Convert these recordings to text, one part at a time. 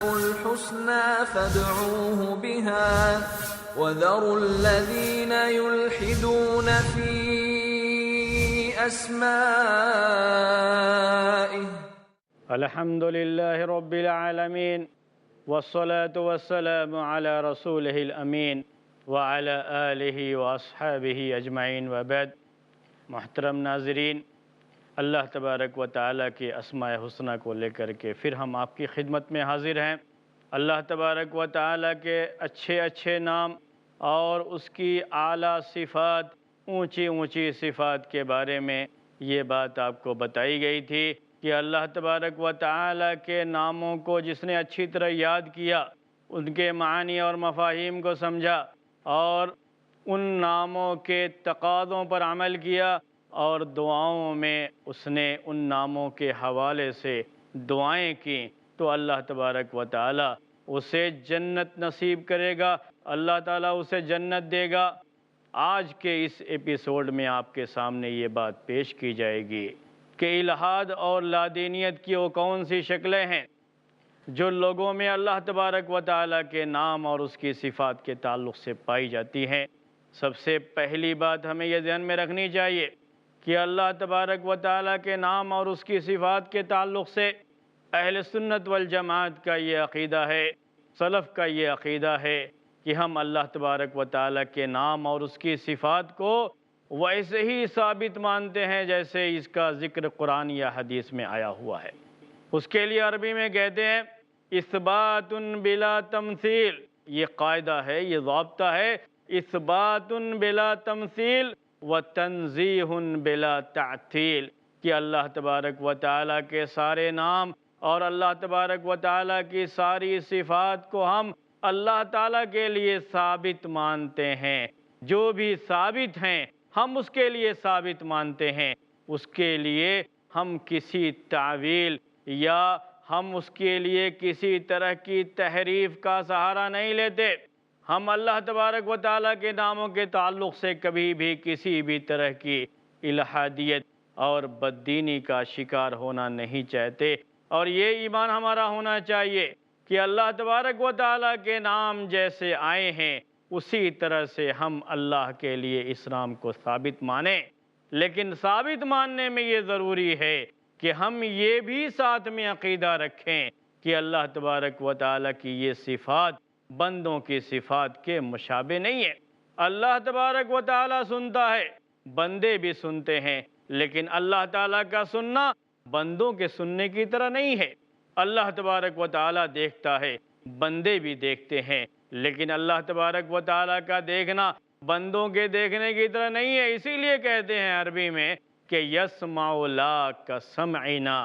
الحسنى فادعوه بها وذروا الذين يلحدون في أسمائه. الحمد لله رب العالمين والصلاة والسلام على رسوله الأمين وعلى آله وأصحابه أجمعين وبعد. محترم ناظرین، اللہ تبارک و تعالیٰ کی اسماء حسنہ کو لے کر کے پھر ہم آپ کی خدمت میں حاضر ہیں۔ اللہ تبارک و تعالیٰ کے اچھے اچھے نام اور اس کی اعلیٰ صفات، اونچی اونچی صفات کے بارے میں یہ بات آپ کو بتائی گئی تھی کہ اللہ تبارک و تعالیٰ کے ناموں کو جس نے اچھی طرح یاد کیا، ان کے معانی اور مفاہیم کو سمجھا اور ان ناموں کے تقاضوں پر عمل کیا اور دعاؤں میں اس نے ان ناموں کے حوالے سے دعائیں کیں، تو اللہ تبارک و تعالیٰ اسے جنت نصیب کرے گا، اللہ تعالیٰ اسے جنت دے گا۔ آج کے اس ایپیسوڈ میں آپ کے سامنے یہ بات پیش کی جائے گی کہ الحاد اور لادینیت کی وہ کون سی شکلیں ہیں جو لوگوں میں اللہ تبارک و تعالیٰ کے نام اور اس کی صفات کے تعلق سے پائی جاتی ہیں۔ سب سے پہلی بات ہمیں یہ ذہن میں رکھنی چاہیے کہ اللہ تبارک و تعالیٰ کے نام اور اس کی صفات کے تعلق سے اہل سنت والجماعت کا یہ عقیدہ ہے، سلف کا یہ عقیدہ ہے کہ ہم اللہ تبارک و تعالیٰ کے نام اور اس کی صفات کو ویسے ہی ثابت مانتے ہیں جیسے اس کا ذکر قرآن یا حدیث میں آیا ہوا ہے۔ اس کے لیے عربی میں کہتے ہیں اثبات بلا تمثیل، یہ قاعدہ ہے، یہ ضابطہ ہے، اثبات بلا تمثیل و تنزیہ بلا تعطیل، کہ اللہ تبارک و تعالیٰ کے سارے نام اور اللہ تبارک و تعالیٰ کی ساری صفات کو ہم اللہ تعالیٰ کے لیے ثابت مانتے ہیں۔ جو بھی ثابت ہیں ہم اس کے لیے ثابت مانتے ہیں، اس کے لیے ہم کسی تعویل یا ہم اس کے لیے کسی طرح کی تحریف کا سہارا نہیں لیتے۔ ہم اللہ تبارک و تعالیٰ کے ناموں کے تعلق سے کبھی بھی کسی بھی طرح کی الحادیت اور بددینی کا شکار ہونا نہیں چاہتے، اور یہ ایمان ہمارا ہونا چاہیے کہ اللہ تبارک و تعالیٰ کے نام جیسے آئے ہیں اسی طرح سے ہم اللہ کے لیے اس نام کو ثابت مانیں۔ لیکن ثابت ماننے میں یہ ضروری ہے کہ ہم یہ بھی ساتھ میں عقیدہ رکھیں کہ اللہ تبارک و تعالیٰ کی یہ صفات بندوں کی صفات کے مشابہ نہیں ہے۔ اللہ تبارک و تعالیٰ سنتا ہے، بندے بھی سنتے ہیں، لیکن اللہ تعالیٰ کا سننا بندوں کے سننے کی طرح نہیں ہے۔ اللہ تبارک و تعالیٰ دیکھتا ہے، بندے بھی دیکھتے ہیں، لیکن اللہ تبارک و تعالیٰ کا دیکھنا بندوں کے دیکھنے کی طرح نہیں ہے۔ اسی لیے کہتے ہیں عربی میں کہ یسمع لا کسمعنا،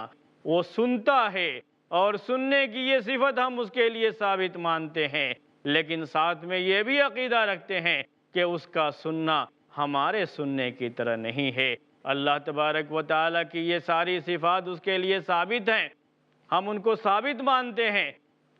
وہ سنتا ہے اور سننے کی یہ صفت ہم اس کے لیے ثابت مانتے ہیں، لیکن ساتھ میں یہ بھی عقیدہ رکھتے ہیں کہ اس کا سننا ہمارے سننے کی طرح نہیں ہے۔ اللہ تبارک و تعالیٰ کی یہ ساری صفات اس کے لیے ثابت ہیں، ہم ان کو ثابت مانتے ہیں،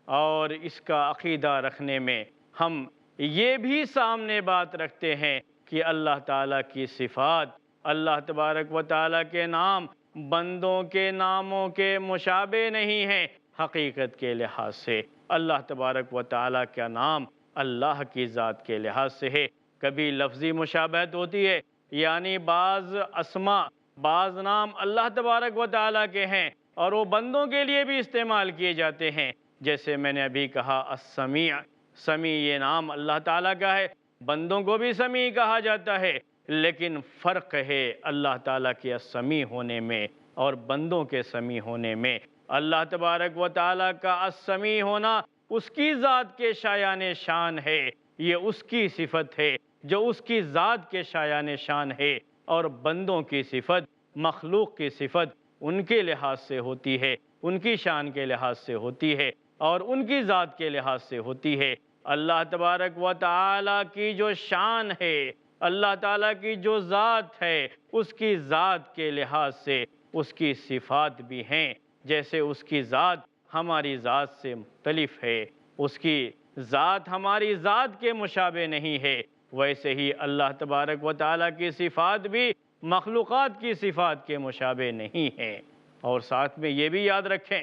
اور اس کا عقیدہ رکھنے میں ہم یہ بھی سامنے بات رکھتے ہیں کہ اللہ تعالیٰ کی صفات، اللہ تبارک و تعالیٰ کے نام بندوں کے ناموں کے مشابہ نہیں ہیں۔ حقیقت کے لحاظ سے اللہ تبارک و تعالیٰ کا نام اللہ کی ذات کے لحاظ سے ہے۔ کبھی لفظی مشابہت ہوتی ہے، یعنی بعض اسماء، بعض نام اللہ تبارک و تعالیٰ کے ہیں اور وہ بندوں کے لیے بھی استعمال کیے جاتے ہیں، جیسے میں نے ابھی کہا السمیع، سمیع یہ نام اللہ تعالیٰ کا ہے، بندوں کو بھی سمیع کہا جاتا ہے، لیکن فرق ہے اللہ تعالیٰ کے السمیع ہونے میں اور بندوں کے سمیع ہونے میں۔ اللہ تبارک و تعالیٰ کا السمیع ہونا اس کی ذات کے شایان شان ہے، یہ اس کی صفت ہے جو اس کی ذات کے شایان شان ہے، اور بندوں کی صفت، مخلوق کی صفت ان کے لحاظ سے ہوتی ہے، ان کی شان کے لحاظ سے ہوتی ہے اور ان کی ذات کے لحاظ سے ہوتی ہے۔ اللہ تبارک و تعالیٰ کی جو شان ہے، اللہ تعالیٰ کی جو ذات ہے، اس کی ذات کے لحاظ سے اس کی صفات بھی ہیں۔ جیسے اس کی ذات ہماری ذات سے مختلف ہے، اس کی ذات ہماری ذات کے مشابہ نہیں ہے، ویسے ہی اللہ تبارک و تعالیٰ کی صفات بھی مخلوقات کی صفات کے مشابہ نہیں ہیں۔ اور ساتھ میں یہ بھی یاد رکھیں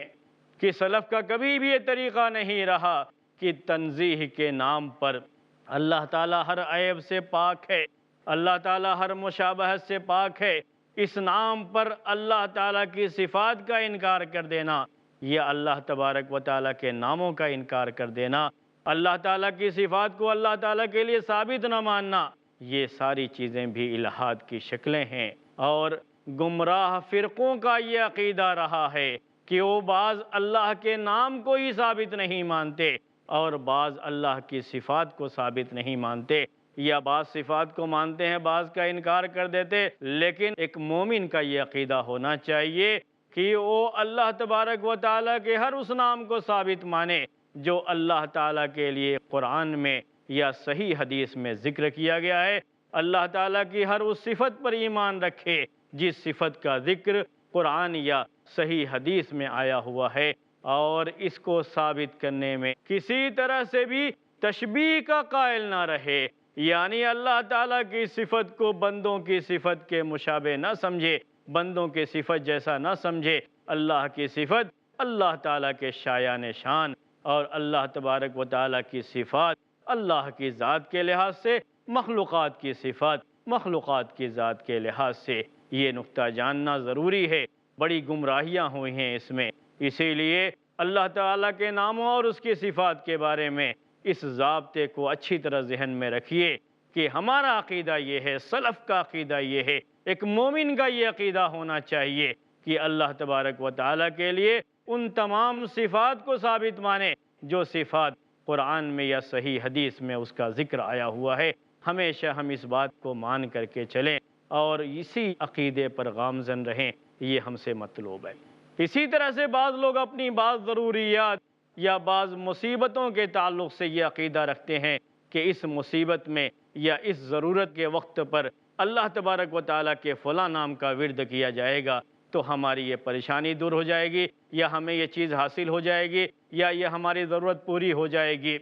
کہ سلف کا کبھی بھی یہ طریقہ نہیں رہا کہ تنزیہ کے نام پر اللہ تعالیٰ ہر عیب سے پاک ہے، اللہ تعالیٰ ہر مشابہت سے پاک ہے، اس نام پر اللہ تعالیٰ کی صفات کا انکار کر دینا، یہ اللہ تبارک و تعالیٰ کے ناموں کا انکار کر دینا، اللہ تعالیٰ کی صفات کو اللہ تعالیٰ کے لیے ثابت نہ ماننا، یہ ساری چیزیں بھی الہاد کی شکلیں ہیں۔ اور گمراہ فرقوں کا یہ عقیدہ رہا ہے کہ وہ بعض اللہ کے نام کو ہی ثابت نہیں مانتے اور بعض اللہ کی صفات کو ثابت نہیں مانتے، یا بعض صفات کو مانتے ہیں بعض کا انکار کر دیتے۔ لیکن ایک مومن کا یہ عقیدہ ہونا چاہیے کہ وہ اللہ تبارک و تعالیٰ کے ہر اس نام کو ثابت مانے جو اللہ تعالیٰ کے لیے قرآن میں یا صحیح حدیث میں ذکر کیا گیا ہے، اللہ تعالیٰ کی ہر اس صفت پر ایمان رکھے جس صفت کا ذکر قرآن یا صحیح حدیث میں آیا ہوا ہے، اور اس کو ثابت کرنے میں کسی طرح سے بھی تشبیہ کا قائل نہ رہے، یعنی اللہ تعالیٰ کی صفت کو بندوں کی صفت کے مشابہ نہ سمجھے، بندوں کی صفت جیسا نہ سمجھے۔ اللہ کی صفت اللہ تعالیٰ کے شایان شان، اور اللہ تبارک و تعالیٰ کی صفات اللہ کی ذات کے لحاظ سے، مخلوقات کی صفات مخلوقات کی ذات کے لحاظ سے، یہ نقطہ جاننا ضروری ہے۔ بڑی گمراہیاں ہوئی ہیں اس میں، اسی لیے اللہ تعالیٰ کے ناموں اور اس کی صفات کے بارے میں اس ضابطے کو اچھی طرح ذہن میں رکھیے کہ ہمارا عقیدہ یہ ہے، سلف کا عقیدہ یہ ہے، ایک مومن کا یہ عقیدہ ہونا چاہیے کہ اللہ تبارک و تعالیٰ کے لیے ان تمام صفات کو ثابت مانے جو صفات قرآن میں یا صحیح حدیث میں اس کا ذکر آیا ہوا ہے۔ ہمیشہ ہم اس بات کو مان کر کے چلیں اور اسی عقیدے پر گامزن رہیں، یہ ہم سے مطلوب ہے۔ اسی طرح سے بعض لوگ اپنی بعض ضروریات یا بعض مصیبتوں کے تعلق سے یہ عقیدہ رکھتے ہیں کہ اس مصیبت میں یا اس ضرورت کے وقت پر اللہ تبارک و تعالیٰ کے فلاں نام کا ورد کیا جائے گا تو ہماری یہ پریشانی دور ہو جائے گی، یا ہمیں یہ چیز حاصل ہو جائے گی، یا یہ ہماری ضرورت پوری ہو جائے گی۔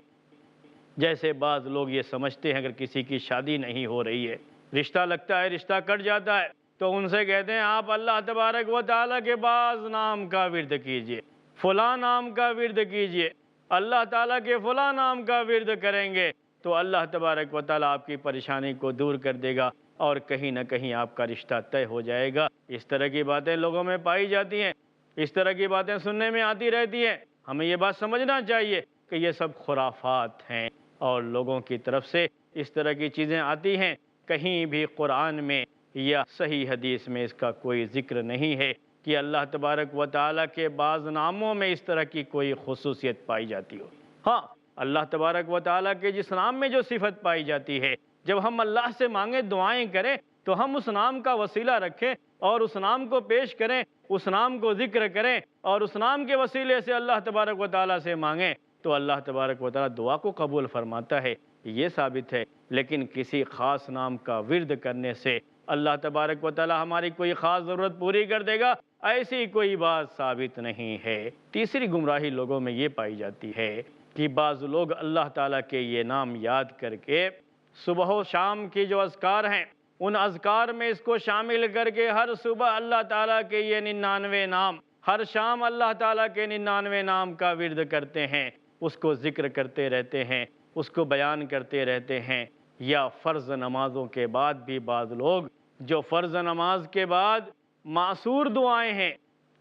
جیسے بعض لوگ یہ سمجھتے ہیں اگر کسی کی شادی نہیں ہو رہی ہے، رشتہ لگتا ہے، رشتہ کٹ جاتا ہے، تو ان سے کہتے ہیں آپ اللہ تبارک و تعالیٰ کے بعض نام کا ورد کیجئے، فلاں نام کا ورد کیجئے، اللہ تعالیٰ کے فلاں نام کا ورد کریں گے تو اللہ تبارک و تعالیٰ آپ کی پریشانی کو دور کر دے گا اور کہیں نہ کہیں آپ کا رشتہ طے ہو جائے گا۔ اس طرح کی باتیں لوگوں میں پائی جاتی ہیں، اس طرح کی باتیں سننے میں آتی رہتی ہیں۔ ہمیں یہ بات سمجھنا چاہیے کہ یہ سب خرافات ہیں اور لوگوں کی طرف سے اس طرح کی چیزیں آتی ہیں، کہیں بھی قرآن میں یا صحیح حدیث میں اس کا کوئی ذکر نہیں ہے کہ اللہ تبارک و تعالیٰ کے بعض ناموں میں اس طرح کی کوئی خصوصیت پائی جاتی ہو۔ ہاں، اللہ تبارک و تعالیٰ کے جس نام میں جو صفت پائی جاتی ہے، جب ہم اللہ سے مانگیں، دعائیں کریں تو ہم اس نام کا وسیلہ رکھیں اور اس نام کو پیش کریں، اس نام کو ذکر کریں اور اس نام کے وسیلے سے اللہ تبارک و تعالیٰ سے مانگیں تو اللہ تبارک و تعالیٰ دعا کو قبول فرماتا ہے، یہ ثابت ہے۔ لیکن کسی خاص نام کا ورد کرنے سے اللہ تبارک و تعالیٰ ہماری کوئی خاص ضرورت پوری کر دے گا، ایسی کوئی بات ثابت نہیں ہے۔ تیسری گمراہی لوگوں میں یہ پائی جاتی ہے کہ بعض لوگ اللہ تعالیٰ کے یہ نام یاد کر کے صبح و شام کی جو اذکار ہیں ان اذکار میں اس کو شامل کر کے ہر صبح اللہ تعالیٰ کے یہ 99 نام، ہر شام اللہ تعالیٰ کے 99 نام کا ورد کرتے ہیں، اس کو ذکر کرتے رہتے ہیں، اس کو بیان کرتے رہتے ہیں۔ یا فرض نمازوں کے بعد بھی بعض لوگ جو فرض نماز کے بعد معصور دعائیں ہیں،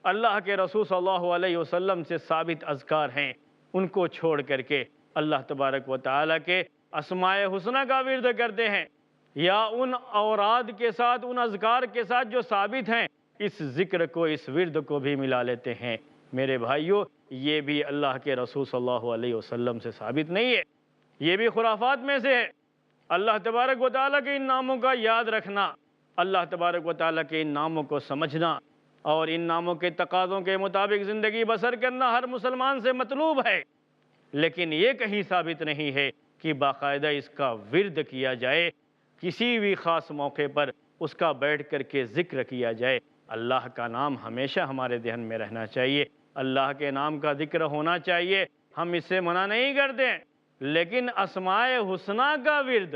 اللہ کے رسول صلی اللہ علیہ وسلم سے ثابت اذکار ہیں، ان کو چھوڑ کر کے اللہ تبارک و تعالیٰ کے اسماء حسنہ کا ورد کرتے ہیں، یا ان اوراد کے ساتھ، ان اذکار کے ساتھ جو ثابت ہیں، اس ذکر کو، اس ورد کو بھی ملا لیتے ہیں۔ میرے بھائیوں، یہ بھی اللہ کے رسول صلی اللہ علیہ وسلم سے ثابت نہیں ہے، یہ بھی خرافات میں سے ہے۔ اللہ تبارک و تعالیٰ کے ان ناموں کا یاد رکھنا، اللہ تبارک و تعالیٰ کے ان ناموں کو سمجھنا اور ان ناموں کے تقاضوں کے مطابق زندگی بسر کرنا ہر مسلمان سے مطلوب ہے، لیکن یہ کہیں ثابت نہیں ہے کہ باقاعدہ اس کا ورد کیا جائے، کسی بھی خاص موقع پر اس کا بیٹھ کر کے ذکر کیا جائے۔ اللہ کا نام ہمیشہ ہمارے ذہن میں رہنا چاہیے، اللہ کے نام کا ذکر ہونا چاہیے، ہم اس سے منع نہیں کرتے، لیکن اسماء حسنہ کا ورد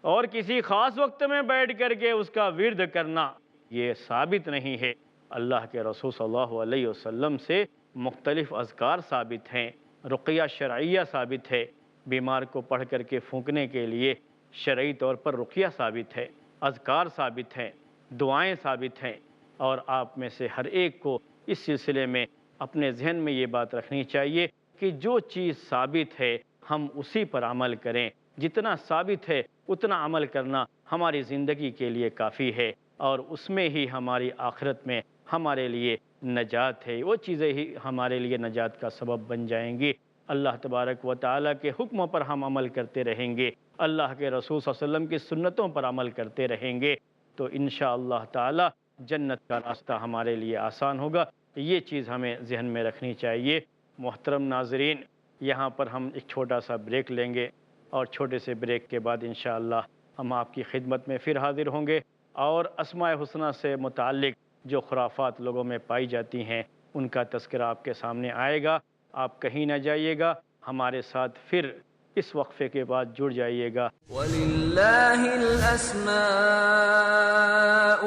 اور کسی خاص وقت میں بیٹھ کر کے اس کا ورد کرنا یہ ثابت نہیں ہے۔ اللہ کے رسول صلی اللہ علیہ وسلم سے مختلف اذکار ثابت ہیں، رقیہ شرعیہ ثابت ہے، بیمار کو پڑھ کر کے پھونکنے کے لیے شرعی طور پر رقیہ ثابت ہے، اذکار ثابت ہیں، دعائیں ثابت ہیں، اور آپ میں سے ہر ایک کو اس سلسلے میں اپنے ذہن میں یہ بات رکھنی چاہیے کہ جو چیز ثابت ہے ہم اسی پر عمل کریں، جتنا ثابت ہے اتنا عمل کرنا ہماری زندگی کے لیے کافی ہے، اور اس میں ہی ہماری آخرت میں ہمارے لیے نجات ہے، وہ چیزیں ہی ہمارے لیے نجات کا سبب بن جائیں گی۔ اللہ تبارک و تعالیٰ کے حکموں پر ہم عمل کرتے رہیں گے، اللہ کے رسول صلی اللہ علیہ وسلم کی سنتوں پر عمل کرتے رہیں گے، تو انشاءاللہ تعالیٰ جنت کا راستہ ہمارے لیے آسان ہوگا۔ یہ چیز ہمیں ذہن میں رکھنی چاہیے۔ محترم ناظرین، یہاں پر ہم ایک چھوٹا سا بریک لیں گے، اور چھوٹے سے بریک کے بعد انشاءاللہ ہم آپ کی خدمت میں پھر حاضر ہوں گے، اور اسماء حسنہ سے متعلق جو خرافات لوگوں میں پائی جاتی ہیں ان کا تذکرہ آپ کے سامنے آئے گا۔ آپ کہیں نہ جائیے گا، ہمارے ساتھ پھر اس وقفے کے بعد جڑ جائیے گا۔ وَلِلَّهِ الْأَسْمَاءُ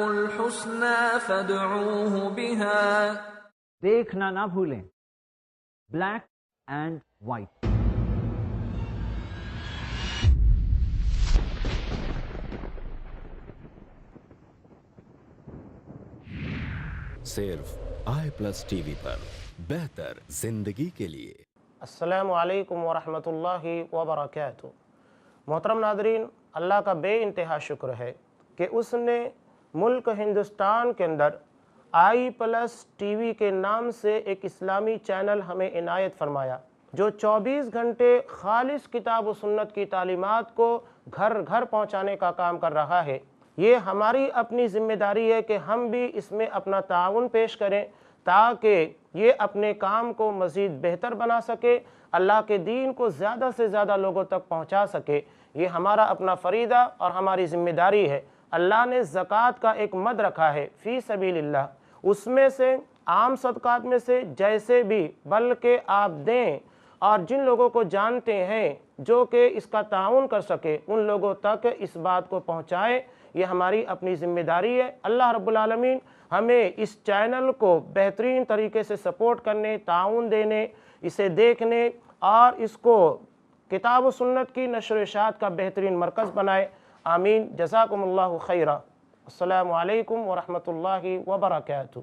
الْحُسْنَى فَادْعُوهُ بِهَا۔ دیکھنا نہ بھولیں، بلیک اینڈ وائٹ۔ صرف آئی پلس ٹی وی پر بہتر زندگی کے لیے۔ السلام علیکم ورحمۃ اللہ وبرکاتہ۔ محترم ناظرین، اللہ کا بے انتہا شکر ہے کہ اس نے ملک ہندوستان کے اندر آئی پلس ٹی وی کے نام سے ایک اسلامی چینل ہمیں عنایت فرمایا، جو 24 گھنٹے خالص کتاب و سنت کی تعلیمات کو گھر گھر پہنچانے کا کام کر رہا ہے۔ یہ ہماری اپنی ذمہ داری ہے کہ ہم بھی اس میں اپنا تعاون پیش کریں، تاکہ یہ اپنے کام کو مزید بہتر بنا سکے، اللہ کے دین کو زیادہ سے زیادہ لوگوں تک پہنچا سکے۔ یہ ہمارا اپنا فریضہ اور ہماری ذمہ داری ہے۔ اللہ نے زکوٰۃ کا ایک مد رکھا ہے فی سبیل اللہ، اس میں سے عام صدقات میں سے جیسے بھی بلکہ آپ دیں، اور جن لوگوں کو جانتے ہیں جو کہ اس کا تعاون کر سکے ان لوگوں تک اس بات کو پہنچائیں۔ یہ ہماری اپنی ذمہ داری ہے۔ اللہ رب العالمین ہمیں اس چینل کو بہترین طریقے سے سپورٹ کرنے، تعاون دینے، اسے دیکھنے اور اس کو کتاب و سنت کی نشر و اشاعت کا بہترین مرکز بنائے۔ آمین۔ جزاکم اللہ خیرہ۔ السلام علیکم ورحمۃ اللہ وبرکاتہ۔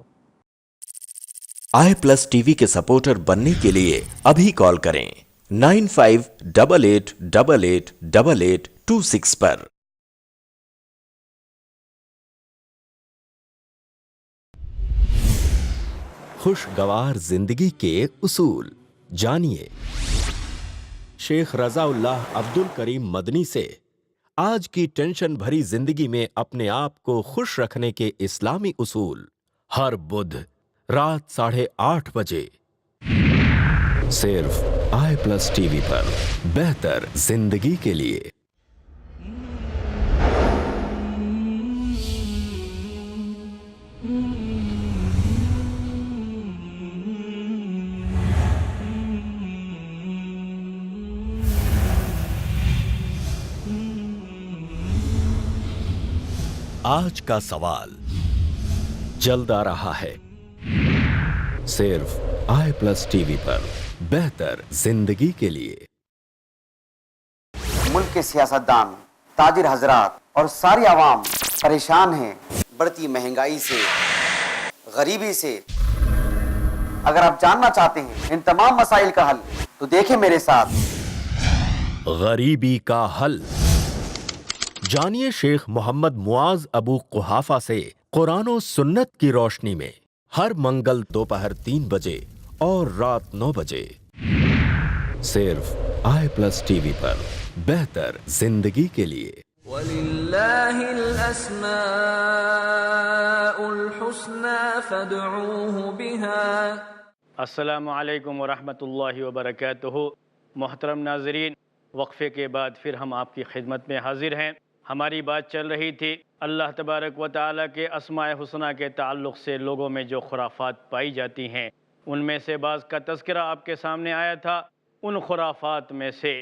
آئی پلس ٹی وی کے سپورٹر بننے کے لیے ابھی کال کریں 9588888826 پر۔ خوشگوار زندگی کے اصول جانیے شیخ رضا اللہ عبد الکریم مدنی سے۔ آج کی ٹینشن بھری زندگی میں اپنے آپ کو خوش رکھنے کے اسلامی اصول، ہر بدھ رات 8:30 بجے صرف آئی پلس ٹی وی پر بہتر زندگی کے لیے۔ آج کا سوال جلد آ رہا ہے، صرف آئی پلس ٹی وی پر بہتر زندگی کے لیے۔ ملک کے سیاستدان، تاجر حضرات اور ساری عوام پریشان ہیں بڑھتی مہنگائی سے، غریبی سے۔ اگر آپ جاننا چاہتے ہیں ان تمام مسائل کا حل تو دیکھیں میرے ساتھ غریبی کا حل۔ جانیے شیخ محمد معاذ ابو قحافہ سے قرآن و سنت کی روشنی میں، ہر منگل دوپہر 3 بجے اور رات 9 بجے صرف آئی پلس ٹی وی پر بہتر زندگی کے لیے۔ وَلِلَّهِ الْأَسْمَاءُ الْحُسْنَى فَادْعُوهُ بِهَا۔ السلام علیکم ورحمۃ اللہ وبرکاتہ۔ محترم ناظرین، وقفے کے بعد پھر ہم آپ کی خدمت میں حاضر ہیں۔ ہماری بات چل رہی تھی اللہ تبارک و تعالیٰ کے اسماء حسنہ کے تعلق سے لوگوں میں جو خرافات پائی جاتی ہیں ان میں سے بعض کا تذکرہ آپ کے سامنے آیا تھا۔ ان خرافات میں سے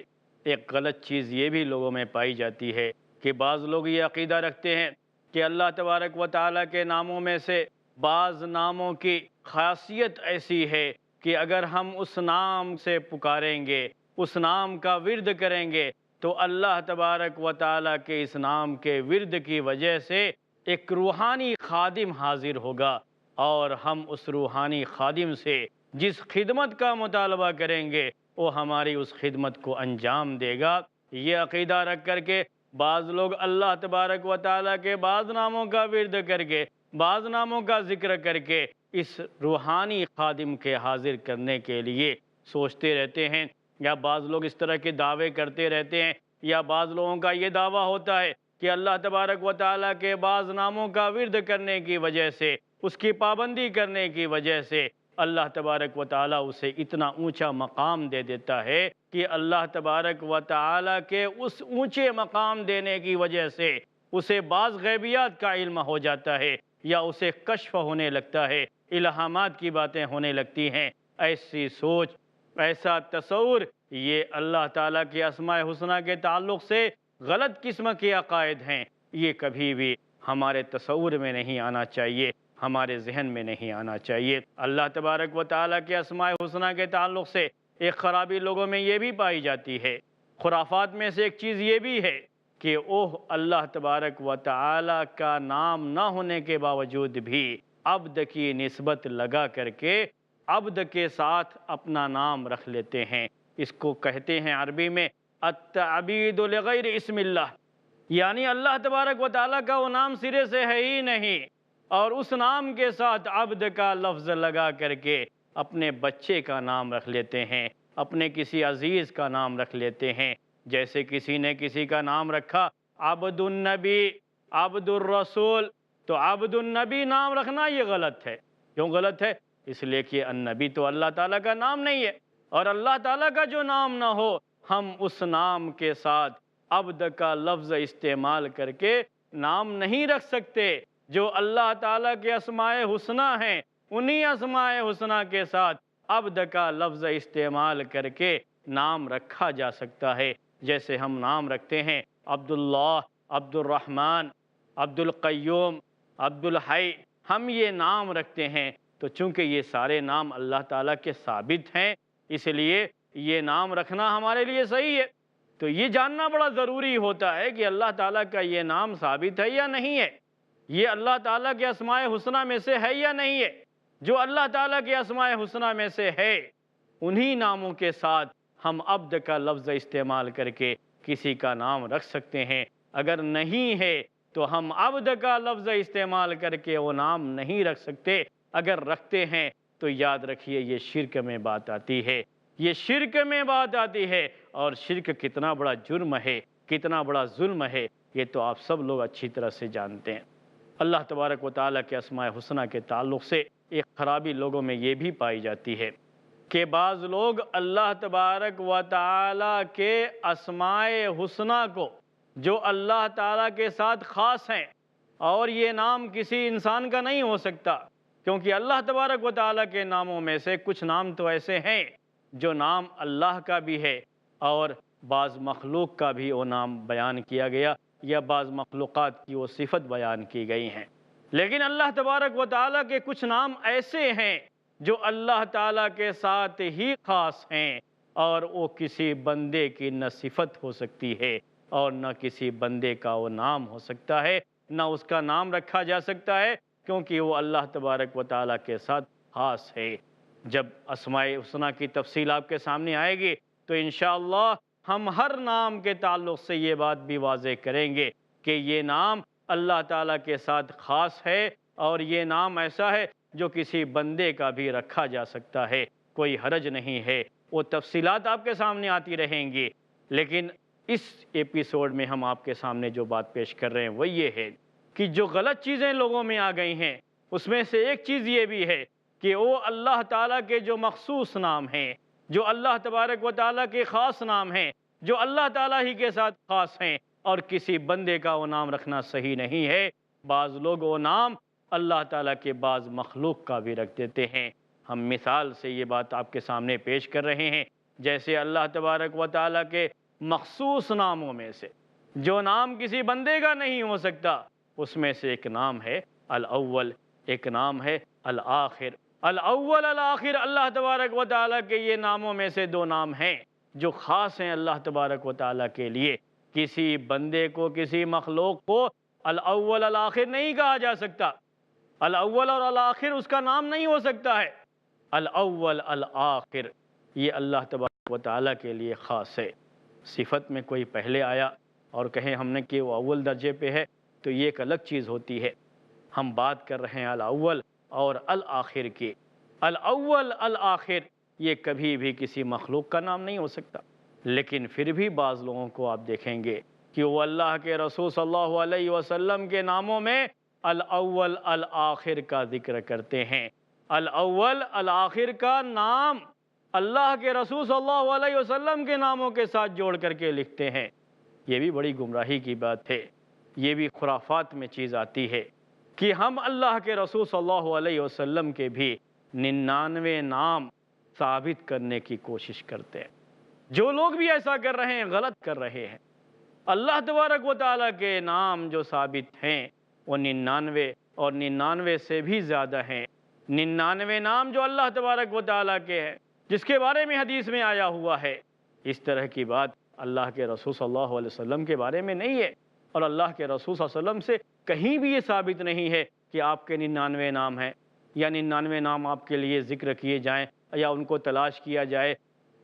ایک غلط چیز یہ بھی لوگوں میں پائی جاتی ہے کہ بعض لوگ یہ عقیدہ رکھتے ہیں کہ اللہ تبارک و تعالیٰ کے ناموں میں سے بعض ناموں کی خاصیت ایسی ہے کہ اگر ہم اس نام سے پکاریں گے، اس نام کا ورد کریں گے، تو اللہ تبارک و تعالیٰ کے اس نام کے ورد کی وجہ سے ایک روحانی خادم حاضر ہوگا، اور ہم اس روحانی خادم سے جس خدمت کا مطالبہ کریں گے وہ ہماری اس خدمت کو انجام دے گا۔ یہ عقیدہ رکھ کر کے بعض لوگ اللہ تبارک و تعالیٰ کے بعض ناموں کا ورد کر کے، بعض ناموں کا ذکر کر کے اس روحانی خادم کے حاضر کرنے کے لیے سوچتے رہتے ہیں، یا بعض لوگ اس طرح کے دعوے کرتے رہتے ہیں، یا بعض لوگوں کا یہ دعویٰ ہوتا ہے کہ اللہ تبارک و تعالیٰ کے بعض ناموں کا ورد کرنے کی وجہ سے، اس کی پابندی کرنے کی وجہ سے اللہ تبارک و تعالیٰ اسے اتنا اونچا مقام دے دیتا ہے کہ اللہ تبارک و تعالیٰ کے اس اونچے مقام دینے کی وجہ سے اسے بعض غیبیات کا علم ہو جاتا ہے، یا اسے کشف ہونے لگتا ہے، الہامات کی باتیں ہونے لگتی ہیں۔ ایسی سوچ، ایسا تصور، یہ اللہ تعالیٰ کی اسماء حسنہ کے تعلق سے غلط قسم کے عقائد ہیں۔ یہ کبھی بھی ہمارے تصور میں نہیں آنا چاہیے، ہمارے ذہن میں نہیں آنا چاہیے۔ اللہ تبارک و تعالیٰ کے اسماء حسنہ کے تعلق سے ایک خرابی لوگوں میں یہ بھی پائی جاتی ہے، خرافات میں سے ایک چیز یہ بھی ہے کہ اللہ تبارک و تعالیٰ کا نام نہ ہونے کے باوجود بھی عبد کی نسبت لگا کر کے عبد کے ساتھ اپنا نام رکھ لیتے ہیں۔ اس کو کہتے ہیں عربی میں التعبید لغیر اسم اللہ، یعنی اللہ تبارک و تعالیٰ کا وہ نام سرے سے ہے ہی نہیں، اور اس نام کے ساتھ عبد کا لفظ لگا کر کے اپنے بچے کا نام رکھ لیتے ہیں، اپنے کسی عزیز کا نام رکھ لیتے ہیں۔ جیسے کسی نے کسی کا نام رکھا عبد النبی، عبد الرسول، تو عبد النبی نام رکھنا یہ غلط ہے۔ کیوں غلط ہے؟ اس لیے کہ النبی تو اللہ تعالیٰ کا نام نہیں ہے، اور اللہ تعالیٰ کا جو نام نہ ہو ہم اس نام کے ساتھ عبد کا لفظ استعمال کر کے نام نہیں رکھ سکتے۔ جو اللہ تعالیٰ کے اسماء حسنہ ہیں انہی اسماء حسنہ کے ساتھ عبد کا لفظ استعمال کر کے نام رکھا جا سکتا ہے۔ جیسے ہم نام رکھتے ہیں عبداللہ، عبد الرحمن، عبد القیوم، عبد الحی، ہم یہ نام رکھتے ہیں تو چونکہ یہ سارے نام اللہ تعالیٰ کے ثابت ہیں، اس لیے یہ نام رکھنا ہمارے لیے صحیح ہے۔ تو یہ جاننا بڑا ضروری ہوتا ہے کہ اللہ تعالیٰ کا یہ نام ثابت ہے یا نہیں ہے، یہ اللہ تعالیٰ کے اسماء حسنہ میں سے ہے یا نہیں ہے۔ جو اللہ تعالیٰ کے اسماء حسنہ میں سے ہے انہی ناموں کے ساتھ ہم عبد کا لفظ استعمال کر کے کسی کا نام رکھ سکتے ہیں۔ اگر نہیں ہے تو ہم عبد کا لفظ استعمال کر کے وہ نام نہیں رکھ سکتے۔ اگر رکھتے ہیں تو یاد رکھیے یہ شرک میں بات آتی ہے، یہ شرک میں بات آتی ہے، اور شرک کتنا بڑا جرم ہے، کتنا بڑا ظلم ہے، یہ تو آپ سب لوگ اچھی طرح سے جانتے ہیں۔ اللہ تبارک و تعالیٰ کے اسماء حسنہ کے تعلق سے ایک خرابی لوگوں میں یہ بھی پائی جاتی ہے کہ بعض لوگ اللہ تبارک و تعالیٰ کے اسماء حسنہ کو جو اللہ تعالیٰ کے ساتھ خاص ہیں، اور یہ نام کسی انسان کا نہیں ہو سکتا، کیونکہ اللہ تبارک و تعالیٰ کے ناموں میں سے کچھ نام تو ایسے ہیں جو نام اللہ کا بھی ہے اور بعض مخلوق کا بھی وہ نام بیان کیا گیا، یا بعض مخلوقات کی وہ صفت بیان کی گئی ہیں۔ لیکن اللہ تبارک و تعالیٰ کے کچھ نام ایسے ہیں جو اللہ تعالیٰ کے ساتھ ہی خاص ہیں، اور وہ کسی بندے کی نہ صفت ہو سکتی ہے اور نہ کسی بندے کا وہ نام ہو سکتا ہے، نہ اس کا نام رکھا جا سکتا ہے، کیونکہ وہ اللہ تبارک و تعالیٰ کے ساتھ خاص ہے۔ جب اسماء حسنہ کی تفصیل آپ کے سامنے آئے گی تو انشاءاللہ ہم ہر نام کے تعلق سے یہ بات بھی واضح کریں گے کہ یہ نام اللہ تعالیٰ کے ساتھ خاص ہے، اور یہ نام ایسا ہے جو کسی بندے کا بھی رکھا جا سکتا ہے، کوئی حرج نہیں ہے۔ وہ تفصیلات آپ کے سامنے آتی رہیں گی، لیکن اس ایپیسوڈ میں ہم آپ کے سامنے جو بات پیش کر رہے ہیں وہ یہ ہے کہ جو غلط چیزیں لوگوں میں آ گئی ہیں اس میں سے ایک چیز یہ بھی ہے کہ وہ اللہ تعالیٰ کے جو مخصوص نام ہیں، جو اللہ تبارک و تعالیٰ کے خاص نام ہیں، جو اللہ تعالیٰ ہی کے ساتھ خاص ہیں، اور کسی بندے کا وہ نام رکھنا صحیح نہیں ہے۔ بعض لوگ وہ نام اللہ تعالیٰ کے بعض مخلوق کا بھی رکھ دیتے ہیں۔ ہم مثال سے یہ بات آپ کے سامنے پیش کر رہے ہیں، جیسے اللہ تبارک و تعالیٰ کے مخصوص ناموں میں سے جو نام کسی بندے کا نہیں ہو سکتا، اس میں سے ایک نام ہے الاول، ایک نام ہے الآخر، الاول الآخر اللہ تبارک و تعالیٰ کے یہ ناموں میں سے دو نام ہیں جو خاص ہیں اللہ تبارک و تعالیٰ کے لیے. کسی بندے کو، کسی مخلوق کو الاول الآخر نہیں کہا جا سکتا. الاول اور الآخر اس کا نام نہیں ہو سکتا ہے. الاول الآخر یہ اللہ تبارک و تعالیٰ کے لیے خاص ہے. صفت میں کوئی پہلے آیا اور کہیں ہم نے کہ وہ اول درجے پہ ہے تو یہ ایک الگ چیز ہوتی ہے. ہم بات کر رہے ہیں الاول اور الآخر کی. الاول الآخر یہ کبھی بھی کسی مخلوق کا نام نہیں ہو سکتا. لیکن پھر بھی بعض لوگوں کو آپ دیکھیں گے کہ وہ اللہ کے رسول صلی اللہ علیہ وسلم کے ناموں میں الاول الآخر کا ذکر کرتے ہیں. الاول الآخر کا نام اللہ کے رسول صلی اللہ علیہ وسلم کے ناموں کے ساتھ جوڑ کر کے لکھتے ہیں. یہ بھی بڑی گمراہی کی بات ہے. یہ بھی خرافات میں چیز آتی ہے کہ ہم اللہ کے رسول صلی اللہ علیہ وسلم کے بھی 99 نام ثابت کرنے کی کوشش کرتے ہیں. جو لوگ بھی ایسا کر رہے ہیں غلط کر رہے ہیں. اللہ تبارک و تعالیٰ کے نام جو ثابت ہیں وہ 99 اور 99 سے بھی زیادہ ہیں. 99 نام جو اللہ تبارک و تعالیٰ کے ہیں جس کے بارے میں حدیث میں آیا ہوا ہے. اس طرح کی بات اللہ کے رسول صلی اللہ علیہ وسلم کے بارے میں نہیں ہے اور اللہ کے رسول صلی اللہ علیہ وسلم سے کہیں بھی یہ ثابت نہیں ہے کہ آپ کے 99 نام ہیں یا 99 نام آپ کے لیے ذکر کیے جائیں یا ان کو تلاش کیا جائے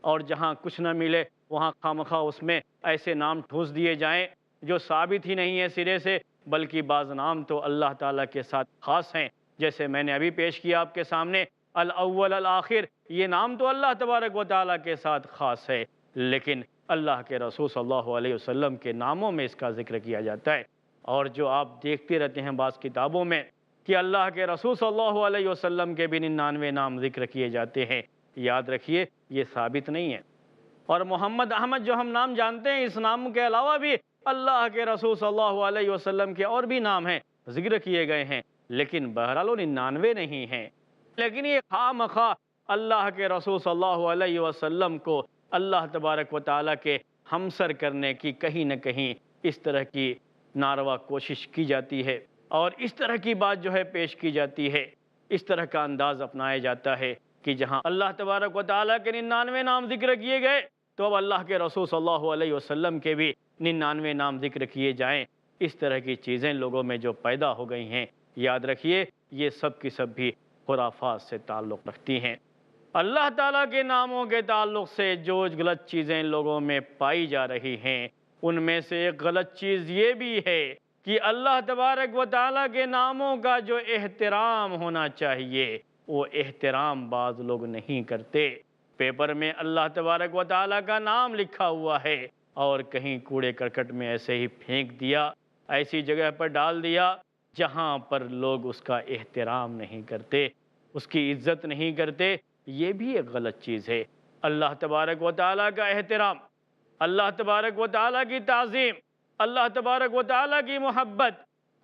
اور جہاں کچھ نہ ملے وہاں خامخواہ اس میں ایسے نام ٹھوس دیے جائیں جو ثابت ہی نہیں ہے سرے سے. بلکہ بعض نام تو اللہ تعالیٰ کے ساتھ خاص ہیں جیسے میں نے ابھی پیش کیا آپ کے سامنے الاول الآخر. یہ نام تو اللہ تبارک و تعالیٰ کے ساتھ خاص ہے لیکن اللہ کے رسول صلی اللہ علیہ وسلم کے ناموں میں اس کا ذکر کیا جاتا ہے. اور جو آپ دیکھتے رہتے ہیں بعض کتابوں میں کہ اللہ کے رسول صلی اللہ علیہ وسلم کے بھی 99 نام ذکر کیے جاتے ہیں. یاد رکھیے یہ ثابت نہیں ہے. اور محمد احمد جو ہم نام جانتے ہیں اس نام کے علاوہ بھی اللہ کے رسول صلی اللہ علیہ وسلم کے اور بھی نام ہیں ذکر کیے گئے ہیں لیکن بہرحال 99 نہیں ہیں. لیکن یہ خواہ اللہ کے رسول صلی اللہ علیہ وسلم کو اللہ تبارک و تعالیٰ کے ہمسر کرنے کی کہیں نہ کہیں اس طرح کی ناروا کوشش کی جاتی ہے اور اس طرح کی بات جو ہے پیش کی جاتی ہے. اس طرح کا انداز اپنایا جاتا ہے کہ جہاں اللہ تبارک و تعالیٰ کے 99 نام ذکر کیے گئے تو اب اللہ کے رسول صلی اللہ علیہ وسلم کے بھی 99 نام ذکر کیے جائیں. اس طرح کی چیزیں لوگوں میں جو پیدا ہو گئی ہیں یاد رکھیے یہ سب کی سب بھی خرافات سے تعلق رکھتی ہیں. اللہ تعالیٰ کے ناموں کے تعلق سے جو غلط چیزیں لوگوں میں پائی جا رہی ہیں ان میں سے ایک غلط چیز یہ بھی ہے کہ اللہ تبارک و تعالیٰ کے ناموں کا جو احترام ہونا چاہیے وہ احترام بعض لوگ نہیں کرتے. پیپر میں اللہ تبارک و تعالیٰ کا نام لکھا ہوا ہے اور کہیں کوڑے کرکٹ میں ایسے ہی پھینک دیا, ایسی جگہ پر ڈال دیا جہاں پر لوگ اس کا احترام نہیں کرتے, اس کی عزت نہیں کرتے. یہ بھی ایک غلط چیز ہے. اللہ تبارک و تعالیٰ کا احترام, اللہ تبارک و تعالیٰ کی تعظیم, اللہ تبارک و تعالیٰ کی محبت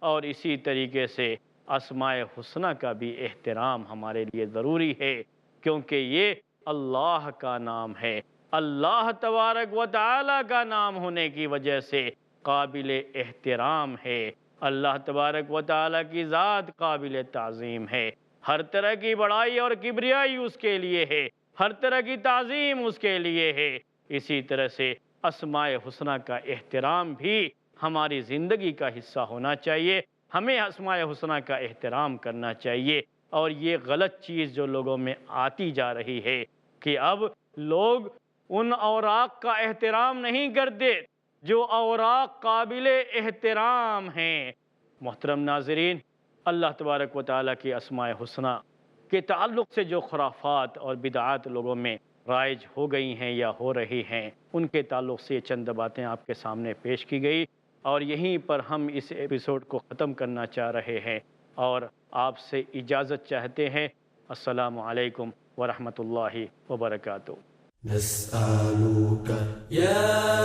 اور اسی طریقے سے اسماء حسنہ کا بھی احترام ہمارے لیے ضروری ہے کیونکہ یہ اللہ کا نام ہے. اللہ تبارک و تعالیٰ کا نام ہونے کی وجہ سے قابل احترام ہے. اللہ تبارک و تعالیٰ کی ذات قابل تعظیم ہے. ہر طرح کی بڑائی اور کبریائی اس کے لیے ہے, ہر طرح کی تعظیم اس کے لیے ہے. اسی طرح سے اسماء حسنہ کا احترام بھی ہماری زندگی کا حصہ ہونا چاہیے. ہمیں اسماء حسنہ کا احترام کرنا چاہیے. اور یہ غلط چیز جو لوگوں میں آتی جا رہی ہے کہ اب لوگ ان اوراق کا احترام نہیں کرتے جو اوراق قابل احترام ہیں. محترم ناظرین, اللہ تبارک و تعالیٰ کی اسماء حسنہ کے تعلق سے جو خرافات اور بدعات لوگوں میں رائج ہو گئی ہیں یا ہو رہی ہیں ان کے تعلق سے چند باتیں آپ کے سامنے پیش کی گئی اور یہیں پر ہم اس ایپیسوڈ کو ختم کرنا چاہ رہے ہیں اور آپ سے اجازت چاہتے ہیں. السلام علیکم ورحمۃ اللہ وبرکاتہ. نسألك يا